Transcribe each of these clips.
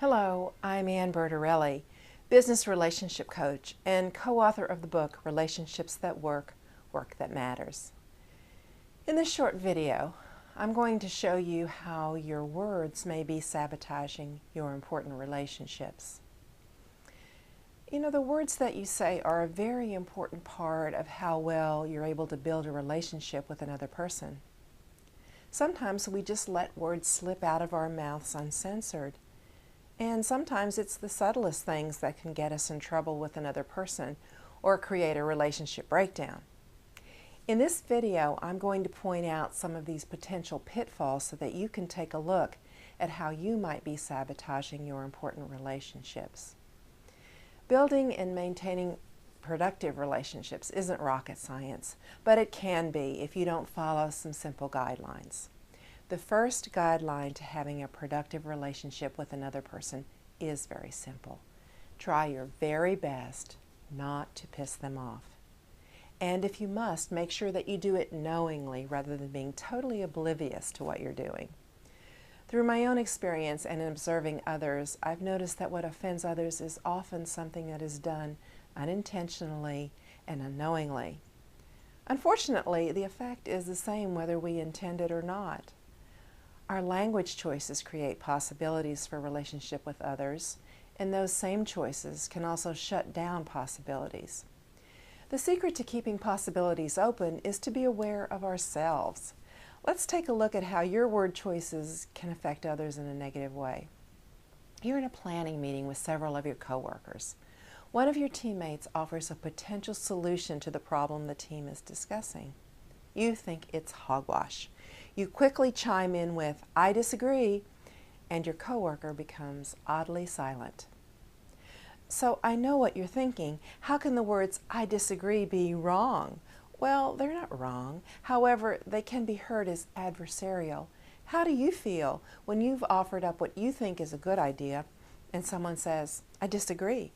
Hello, I'm Ann Bertarelli, business relationship coach and co-author of the book Relationships That Work, Work That Matters. In this short video, I'm going to show you how your words may be sabotaging your important relationships. You know, the words that you say are a very important part of how well you're able to build a relationship with another person. Sometimes we just let words slip out of our mouths uncensored. And sometimes it's the subtlest things that can get us in trouble with another person or create a relationship breakdown. In this video, I'm going to point out some of these potential pitfalls so that you can take a look at how you might be sabotaging your important relationships. Building and maintaining productive relationships isn't rocket science, but it can be if you don't follow some simple guidelines. The first guideline to having a productive relationship with another person is very simple. Try your very best not to piss them off. And if you must, make sure that you do it knowingly rather than being totally oblivious to what you're doing. Through my own experience and in observing others, I've noticed that what offends others is often something that is done unintentionally and unknowingly. Unfortunately, the effect is the same whether we intend it or not. Our language choices create possibilities for relationship with others, and those same choices can also shut down possibilities. The secret to keeping possibilities open is to be aware of ourselves. Let's take a look at how your word choices can affect others in a negative way. You're in a planning meeting with several of your coworkers. One of your teammates offers a potential solution to the problem the team is discussing. You think it's hogwash. You quickly chime in with, "I disagree," and your coworker becomes oddly silent. So I know what you're thinking. How can the words "I disagree" be wrong? Well, they're not wrong. However, they can be heard as adversarial. How do you feel when you've offered up what you think is a good idea and someone says, "I disagree"?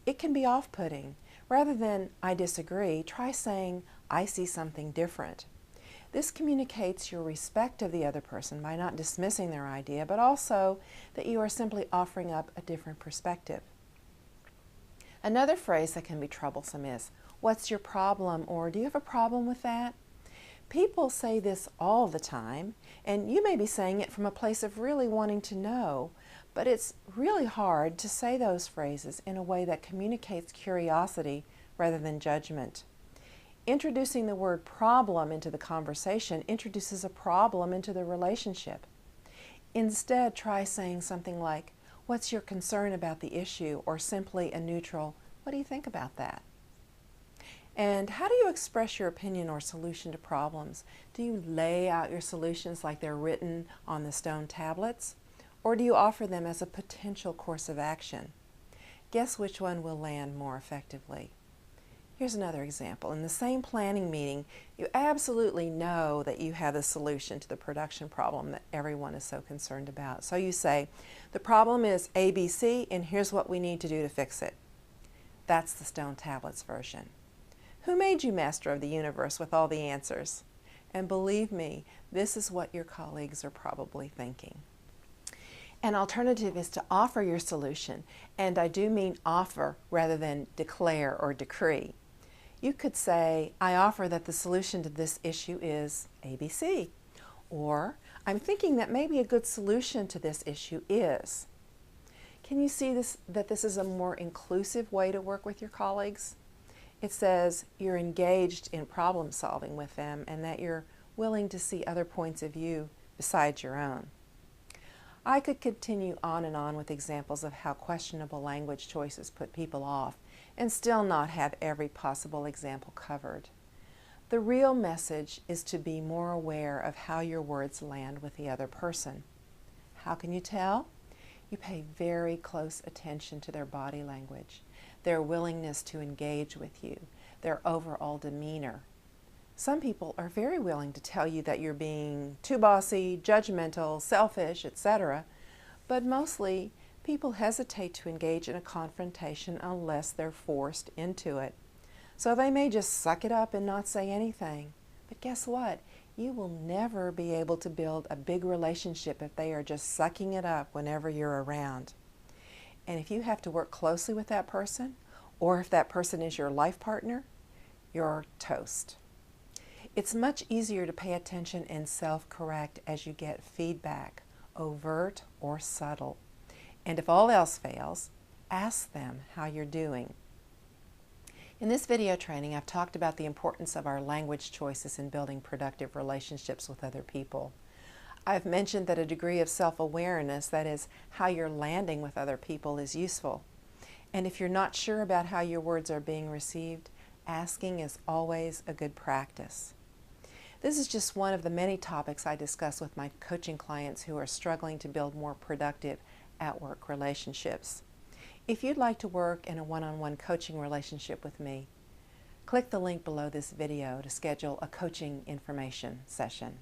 It can be off-putting. Rather than "I disagree," try saying, "I see something different." This communicates your respect of the other person by not dismissing their idea, but also that you are simply offering up a different perspective. Another phrase that can be troublesome is, "What's your problem?" or "Do you have a problem with that?" People say this all the time, and you may be saying it from a place of really wanting to know, but it's really hard to say those phrases in a way that communicates curiosity rather than judgment. Introducing the word problem into the conversation introduces a problem into the relationship. Instead, try saying something like, "What's your concern about the issue?" or simply a neutral, "What do you think about that?" And how do you express your opinion or solution to problems? Do you lay out your solutions like they're written on the stone tablets? Or do you offer them as a potential course of action? Guess which one will land more effectively? Here's another example. In the same planning meeting, you absolutely know that you have the solution to the production problem that everyone is so concerned about. So you say, "The problem is ABC, and here's what we need to do to fix it." That's the stone tablets version. Who made you master of the universe with all the answers? And believe me, this is what your colleagues are probably thinking. An alternative is to offer your solution, and I do mean offer rather than declare or decree. You could say, "I offer that the solution to this issue is ABC," or "I'm thinking that maybe a good solution to this issue is." Can you see that this is a more inclusive way to work with your colleagues? It says you're engaged in problem solving with them and that you're willing to see other points of view besides your own. I could continue on and on with examples of how questionable language choices put people off and still not have every possible example covered. The real message is to be more aware of how your words land with the other person. How can you tell? You pay very close attention to their body language, their willingness to engage with you, their overall demeanor. Some people are very willing to tell you that you're being too bossy, judgmental, selfish, etc. But mostly, people hesitate to engage in a confrontation unless they're forced into it. So they may just suck it up and not say anything. But guess what? You will never be able to build a big relationship if they are just sucking it up whenever you're around. And if you have to work closely with that person, or if that person is your life partner, you're toast. It's much easier to pay attention and self-correct as you get feedback, overt or subtle. And if all else fails, ask them how you're doing. In this video training, I've talked about the importance of our language choices in building productive relationships with other people. I've mentioned that a degree of self-awareness, that is, how you're landing with other people, is useful. And if you're not sure about how your words are being received, asking is always a good practice. This is just one of the many topics I discuss with my coaching clients who are struggling to build more productive at-work relationships. If you'd like to work in a one-on-one coaching relationship with me, click the link below this video to schedule a coaching information session.